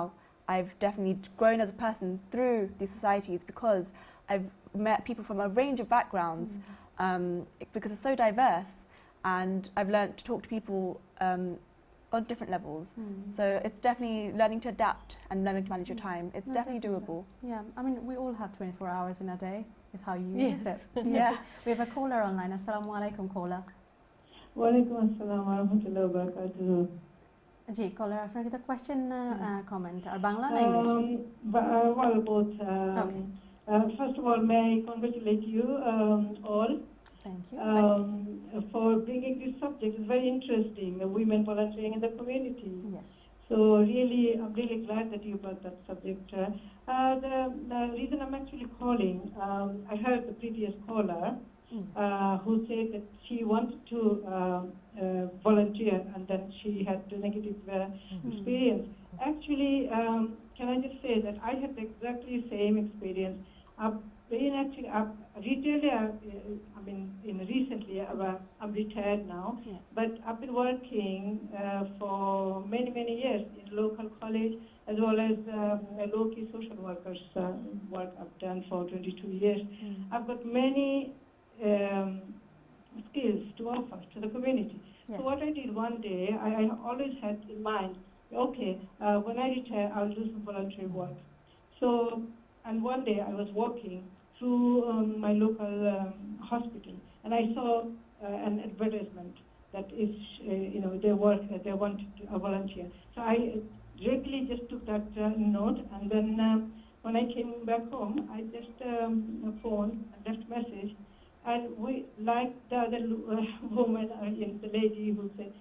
S3: I've definitely grown as a person through these societies because I've met people from a range of backgrounds, because it's so diverse, and I've learned to talk to people on different levels. So it's definitely learning to adapt and learning to manage your time. It's definitely doable.
S1: Yeah, I mean, we all have 24 hours in a day, is how you use it.
S3: Yeah.
S1: We have a caller online. Assalamu alaikum, caller.
S5: Walaikum assalam wa rahmatullahi wa barakatuh.
S1: Ji, caller, আপনার কি question comment আর বাংলা না English?
S5: Well, both.
S1: Okay.
S5: First of all, may I congratulate you all
S1: Thank you.
S5: for bringing this subject. It's very interesting, women volunteering in the community.
S1: Yes.
S5: So really, I'm really glad that you brought that subject. The reason I'm actually calling, I heard the previous caller who said that she wanted to volunteer and then she had the negative experience. Actually, can I just say that I had exactly same experience. I've been actually retail. I mean, recently I'm retired now,
S1: Yes.
S5: but I've been working for many years in local college as well as a low-key social workers work I've done for 22 years. I've got many skills to offer to the community.
S1: Yes.
S5: So what I did one day, I always had in mind, okay, when I retire, I'll do some voluntary work. So, and one day I was walking through my local hospital, and I saw an advertisement that is, they want a volunteer. So I directly just took that note, and then when I came back home, I just phoned and left message. And we, like the other woman, the lady who said,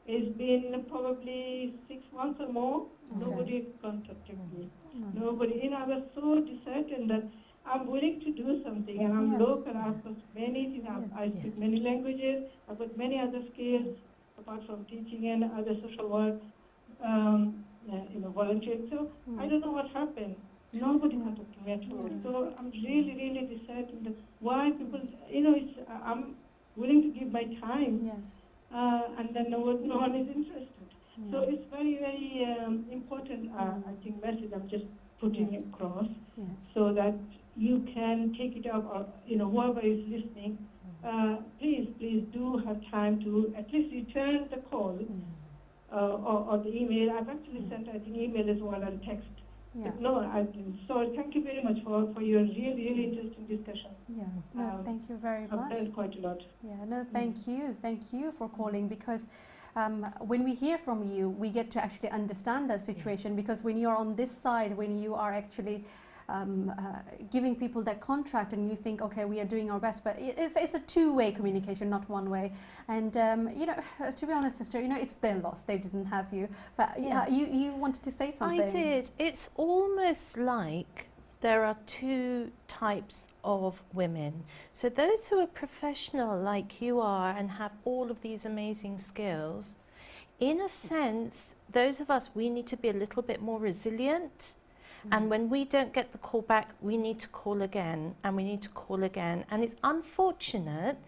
S5: it's been probably 6 months or more.
S1: Okay.
S5: Nobody contacted me.
S1: No.
S5: Nobody. I was so disheartened that I'm willing to do something, and I'm
S1: Yes.
S5: local. I've got many things.
S1: Yes.
S5: I speak
S2: Yes.
S5: many languages. I've got many other skills apart from teaching and other social work, volunteering. So I don't know what happened. Nobody contacted me at all. So I'm really disheartened that why people, I'm willing to give my time,
S1: Yes.
S5: and then no one is interested.
S1: Yeah.
S5: So it's very important, I think, message I'm just putting
S1: Yes.
S5: across,
S1: Yes.
S5: so that you can take it up, or whoever is listening, please do have time to at least return the call
S1: Yes.
S5: or the email. I've actually
S1: Yes.
S5: sent, I think, email as well and text.
S1: Yeah.
S5: But no, I didn't. So thank you very much for your really interesting discussion.
S1: Yeah. No, thank you very
S5: I've
S1: much.
S5: learned quite a lot.
S1: Yeah, no, thank you for calling, because when we hear from you, we get to actually understand the situation, because when you're on this side, when you are actually giving people that contract and you think, okay, we are doing our best, but it's a two-way communication, not one way. And to be honest, sister, it's their loss. They didn't have you, but yeah,
S2: Yes.
S1: you wanted to say something.
S2: I did. It's almost like there are two types of women. So those who are professional like you are and have all of these amazing skills, in a sense, those of us, we need to be a little bit more resilient. And when we don't get the call back, we need to call again, and we need to call again. And it's unfortunate,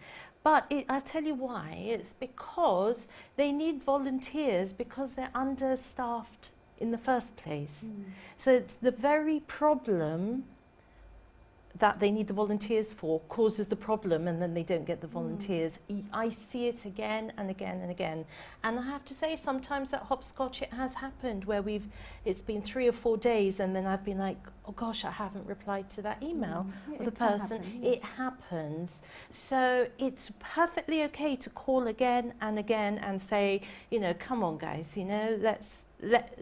S2: but I'll tell you why. It's because they need volunteers because they're understaffed in the first place. So it's the very problem that they need the volunteers for causes the problem, and then they don't get the volunteers. I see it again and again and again. And I have to say, sometimes at Hopscotch it has happened where it's been 3 or 4 days, and then I've been like, oh gosh, I haven't replied to that email
S1: Yeah,
S2: or the
S1: it can
S2: person.
S1: happen, yes.
S2: It happens. So it's perfectly okay to call again and again and say, come on guys,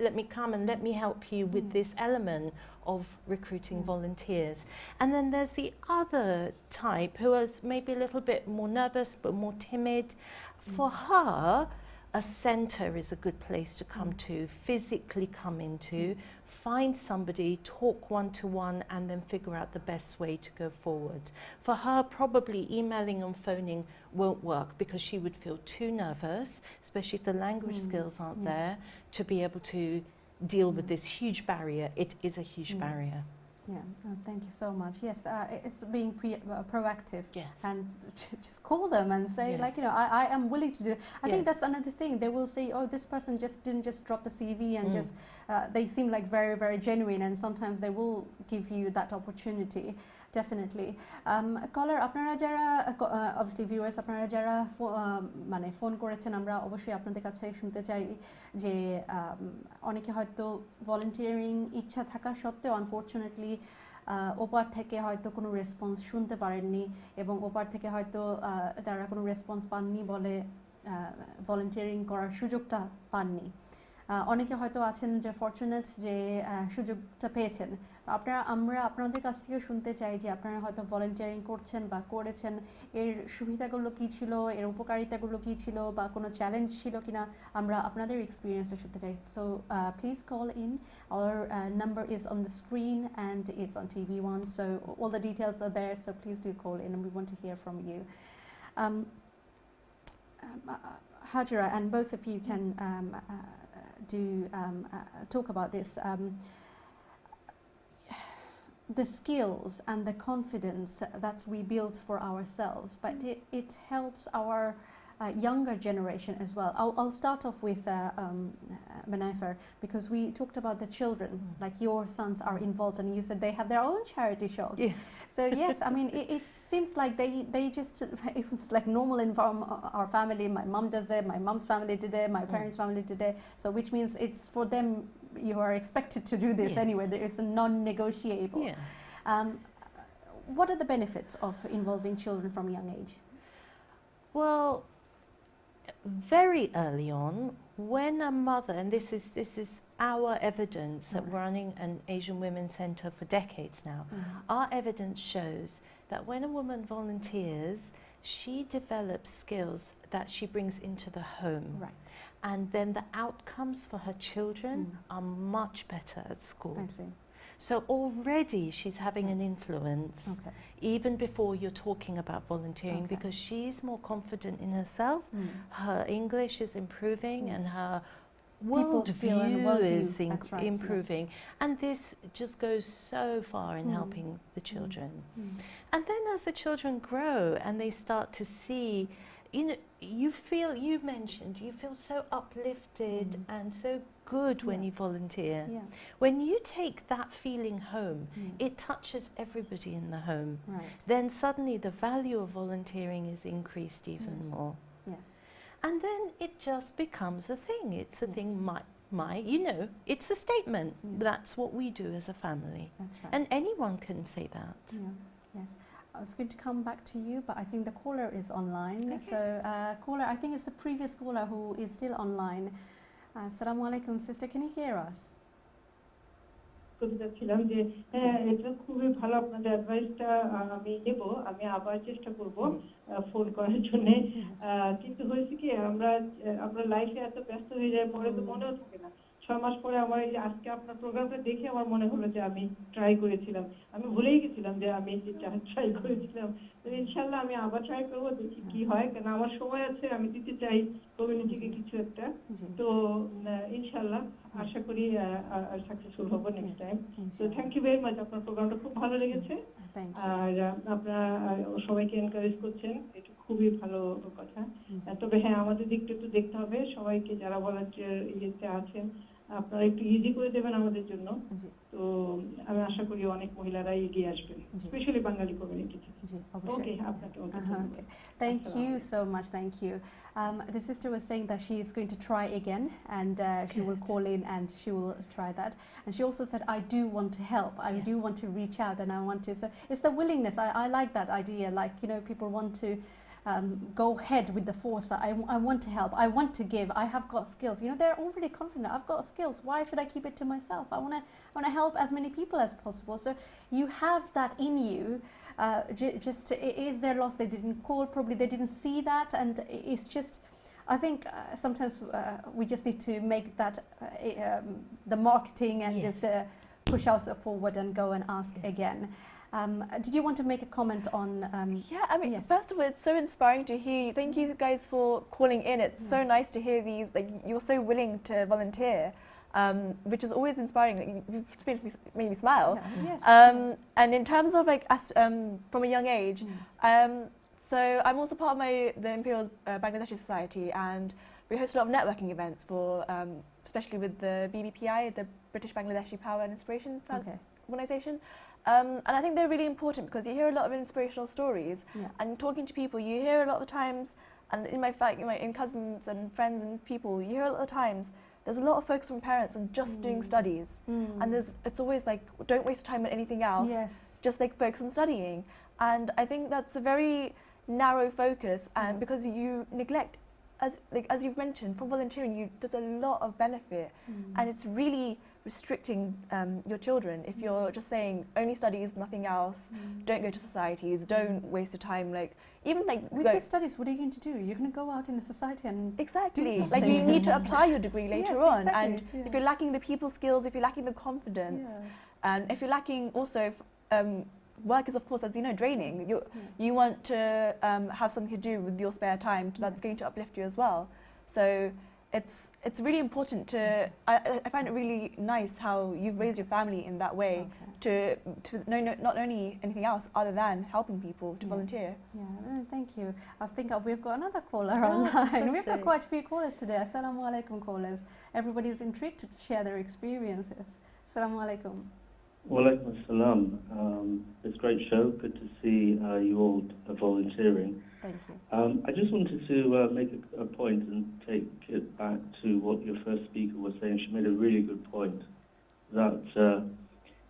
S2: let me come and let me help you with this element of recruiting volunteers. And then there's the other type who is maybe a little bit more nervous but more timid. For her, a centre is a good place to come to, physically come into, find somebody, talk one-to-one, and then figure out the best way to go forward. For her, probably emailing and phoning won't work because she would feel too nervous, especially if the language skills aren't there, to be able to deal with this huge barrier. It is a huge barrier.
S1: Yeah, thank you so much. Yes, it's being proactive.
S2: Yes.
S1: And just call them and say,
S2: Yes.
S1: I am willing to do it. I think
S2: Yes.
S1: that's another thing. They will say, oh, this person didn't just drop the CV and just, they seem like very, very genuine, and sometimes they will give you that opportunity, definitely. Caller, আপনারা যারা obviously viewers, আপনারা যারা মানে phone করেছেন, আমরা অবশ্যই আপনাদের কাছে শুনতে চাই যে অনেকে হয়তো ভলান্টিয়ারিং ইচ্ছা থাকা সত্ত্বেও আনফরচুনেটলি ওপার থেকে হয়তো কোনো রেসপন্স শুনতে পারেননি, এবং ওপার থেকে হয়তো তারা কোনো রেসপন্স পাননি বলে ভলান্টিয়ারিং করার সুযোগটা পাননি। অনেকে হয়তো আছেন যে ফরচুনেট যে সুযোগটা পেয়েছেন। আমরা আপনাদের কাছ থেকে শুনতে চাই যে আপনারা হয়তো ভলান্টিয়ারিং করছেন বা করেছেন, এর সুবিধাগুলো কী ছিল, এর উপকারিতাগুলো কী ছিল, বা কোনো চ্যালেঞ্জ ছিল কিনা, আমরা আপনাদের এক্সপিরিয়েন্সটা শুনতে চাই। So please call in, our number is on the screen and it's on TV1, so all the details are there, so please do call in and we want to hear from you. Hajira, and both of you can talk about this. the skills and the confidence that we build for ourselves, but it helps our younger generation as well. I'll start off with Manafer, because we talked about the children, like your sons are involved, and you said they have their own charity shops.
S2: Yes.
S1: So yes, I mean, it seems like they just, it was like normal in our family. My mom does it, my mom's family did it, my parents' family did it. So which means it's for them, you are expected to do this
S2: Yes.
S1: anyway. It's a non-negotiable.
S2: Yeah.
S1: What are the benefits of involving children from a young age?
S2: Well, very early on, when a mother, and this is our evidence that we're running an Asian Women's Centre for decades now, our evidence shows that when a woman volunteers, she develops skills that she brings into the home.
S1: Right.
S2: And then the outcomes for her children are much better at school.
S1: I see.
S2: So already she's having an influence,
S1: Okay.
S2: even before you're talking about volunteering,
S1: Okay.
S2: because she's more confident in herself, her English is improving, and
S1: Yes.
S2: her
S1: People skill and
S2: worldview
S1: worldview,
S2: is
S1: that's right, yes.
S2: improving. And this just goes so far in helping the children. And then as the children grow and they start to see, you know, you feel so uplifted and so good when
S1: Yeah.
S2: you volunteer.
S1: Yeah.
S2: When you take that feeling home, it touches everybody in the home.
S1: Right.
S2: Then suddenly the value of volunteering is increased even
S1: Yes.
S2: more.
S1: Yes.
S2: And then it just becomes a thing. It's a
S1: Yes.
S2: thing, it's a statement.
S1: Yes.
S2: That's what we do as a family.
S1: That's right.
S2: And anyone can say that.
S1: Yeah. Yes. I was going to come back to you, but I think the caller is online. So, caller, I think it's the previous caller who is still online. Assalamu alaikum, sister. Can you hear us?
S5: ছিলাম যে হ্যাঁ এটা খুবই ভালো আপনাদের অ্যাডভাইসটা আমি নেব আমি আবার চেষ্টা করব ফোন করার জন্য কিন্তু হয়েছে কি আমরা লাইফে এত ব্যস্ত হয়ে যাই পরে তো মনেও থাকে না 6 মাস পরে আমার এই যে আজকে আপনার প্রোগ্রামটা দেখে আমার মনে হলো যে আমি ট্রাই করেছিলাম আমি ভুলেই গেছিলাম যে আমি ট্রাই করেছিলাম তো ইনশাআল্লাহ আমি আবার ট্রাই করব দেখি কি হয় কারণ আমার সময় আছে আমি দিতে চাই কমিউনিটিকে কিছু একটা তো ইনশাআল্লাহ আশা করি সাকসেসফুল হব next time so thank you very much আপনার প্রোগ্রামটা খুব ভালো লেগেছে আর আপনারা সবাইকে এনকারেজ করছেন এটা খুবই ভালো কথা তবে হ্যাঁ আমাদের দিকটা একটু দেখতে হবে সবাইকে যারা ভলান্টিয়ার ইয়েতে আছেন আপনারা একটু ইজি করে দেবেন আমাদের জন্য তো আমি আশা করি অনেক মহিলারা এগিয়ে আসবেন স্পেশালি বাঙালি কমিউনিটিতে ওকে আপনাকে
S1: Okay. Thank you so much. Thank you. The sister was saying that she is going to try again, and she will call in and she will try that. And she also said, "I do want to help. I do want to reach out, and I want to." So it's the willingness. I like that idea. Like, you know, people want to go ahead with the force that I want to help. I want to give. I have got skills. You know, they're already confident. I've got skills. Why should I keep it to myself? I want to help as many people as possible. So you have that in you. Just it is their loss. They didn't call. Probably they didn't see that, and it's just. I think sometimes we just need to make that the marketing and just push ourselves forward and go and ask again. Did you want to make a comment on?
S3: Yeah, I mean, first of all, it's so inspiring to hear. Thank you guys for calling in. It's so nice to hear these. Like, you're so willing to volunteer, which is always inspiring. Like, you've made me smile.
S1: Yes.
S3: And in terms of like us, from a young age, so I'm also part of the Imperial's Bangladeshi Society, and we host a lot of networking events for, especially with the BBPI, the British Bangladeshi Power and Inspiration Organisation. And I think they're really important because you hear a lot of inspirational stories, and talking to people, you hear a lot of times, and in cousins and friends and people, you hear a lot of times there's a lot of focus from parents on just doing studies, and it's always like, don't waste time on anything else, just like focus on studying. And I think that's a very narrow focus, and because you neglect, as you've mentioned, from volunteering, there's a lot of benefit, and it's really restricting your children if you're just saying only studies, nothing else, don't go to societies, don't waste your time, like even like
S1: with your studies, what are you going to do? You're going to go out in the society and
S3: exactly like you need to apply your degree later on, and if you're lacking the people skills, if you're lacking the confidence, and if you're lacking also work is, of course, as you know, draining. You want to have something to do with your spare time that's going to uplift you as well. So it's really important to. I find it really nice how you've raised your family in that way to know not only anything else other than helping people to
S1: Yes.
S3: volunteer.
S1: Yeah, no, thank you. I think we've got another caller
S2: Oh,
S1: online. We've got
S2: fantastic.
S1: quite a few callers today. Assalamu alaikum callers. Everybody's intrigued to share their experiences. Assalamu alaikum.
S6: Walaikum assalam. It's a great show. Good to see you all volunteering.
S1: Thank you.
S6: I just wanted to make a point and take it back to what your first speaker was saying. She made a really good point that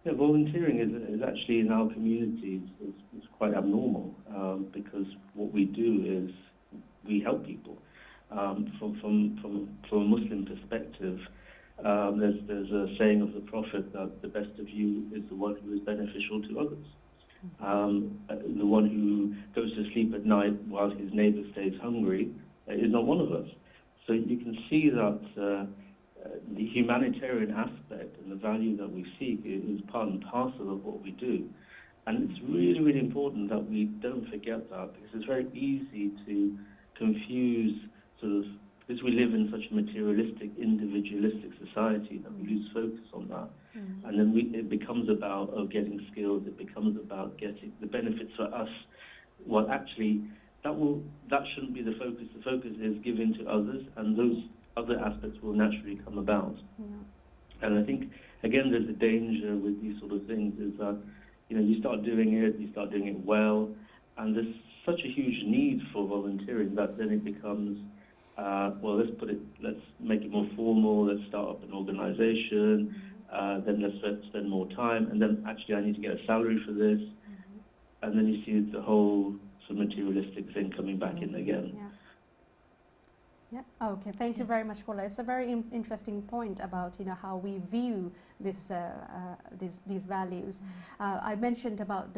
S6: volunteering is actually in our communities is quite abnormal because what we do is we help people. From a Muslim perspective, there's a saying of the Prophet that the best of you is the one who is beneficial to others. The one who goes to sleep at night while his neighbor stays hungry is not one of us. So you can see that the humanitarian aspect and the value that we seek is part and parcel of what we do. And it's really, really important that we don't forget that, because it's very easy to confuse because we live in such a materialistic, individualistic society that we lose focus on that. And then it becomes about getting skills, it becomes about getting the benefits for us. Well, actually, that shouldn't be the focus. The focus is giving to others, and those other aspects will naturally come about.
S1: Yeah.
S6: And I think, again, there's a danger with these sort of things is that, you start doing it well, and there's such a huge need for volunteering that then it becomes, let's make it more formal, let's start up an organization, then let's spend more time, and then actually I need to get a salary for this, and then you see the whole sort of materialistic thing coming back in again.
S1: Yeah. Yeah. Okay. Thank you very much, Kola. It's a very interesting point about how we view this these values. I mentioned about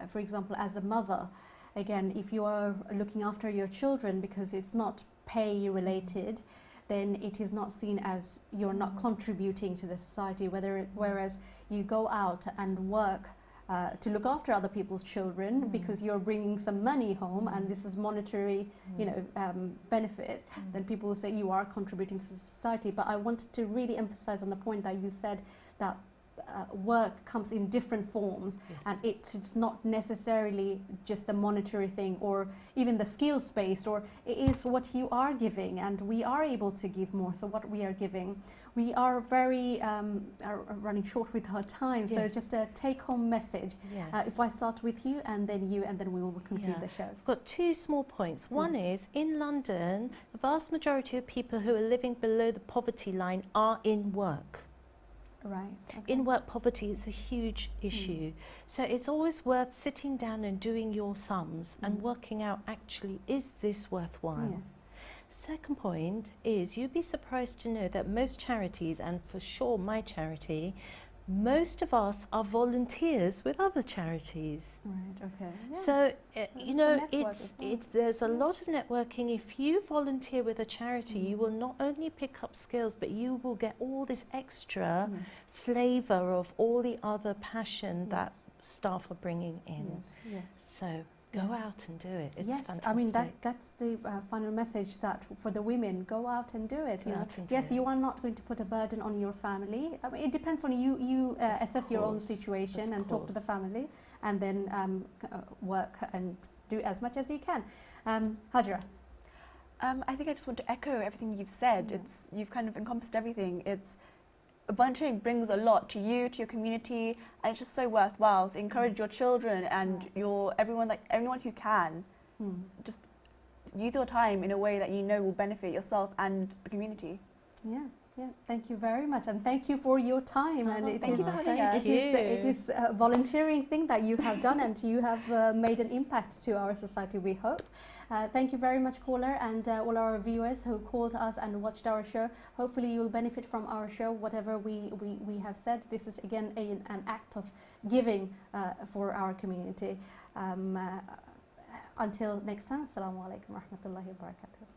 S1: for example, as a mother, again, if you are looking after your children because it's not pay related, then it is not seen as you're not contributing to the society. Whereas you go out and work to look after other people's children because you're bringing some money home and this is monetary, benefit, then people will say you are contributing to society. But I wanted to really emphasize on the point that you said that work comes in different forms, and it's not necessarily just a monetary thing or even the skills based, or it is what you are giving, and we are able to give more. So what we are giving, we are very are running short with our time. So just a take-home message. If I start with you and then we will conclude the show.
S2: I've got two small points. One is, in London, the vast majority of people who are living below the poverty line are in work.
S1: Right. Okay.
S2: In work poverty is a huge issue. So it's always worth sitting down and doing your sums and working out, actually, is this worthwhile?
S1: Yes.
S2: Second point is, you'd be surprised to know that most charities, and for sure my charity, most of us are volunteers with other charities.
S1: Right. Okay. Yeah.
S2: So
S1: network as
S2: there's a lot of networking. If you volunteer with a charity, you will not only pick up skills, but you will get all this extra flavour of all the other passion that staff are bringing in.
S1: Yes.
S2: So go out and do it. It's fantastic.
S1: I mean that's the final message, that for the women, go out and do it.
S2: Go out and do
S1: Yes,
S2: it.
S1: you are not going to put a burden on your family. I mean, it depends on you. You assess your own
S2: course,
S1: situation
S2: of
S1: and talk to the
S2: course.
S1: family, and then work and do as much as you can. Hajra.
S3: I think I just want to echo everything you've said. You've kind of encompassed everything. Volunteering brings a lot to you, to your community, and it's just so worthwhile. So encourage your children and everyone who can. Just use your time in a way that you know will benefit yourself and the community.
S1: Yeah. Thank you very much, and thank you for your time. And
S3: thank you for having us.
S1: it is a volunteering thing that you have done, and you have made an impact to our society, we hope. Thank you very much, caller, and all our viewers who called us and watched our show. Hopefully you will benefit from our show, whatever we have said. This is again an act of giving for our community. Until next time, Assalamu alaikum wa rahmatullahi wa barakatuh.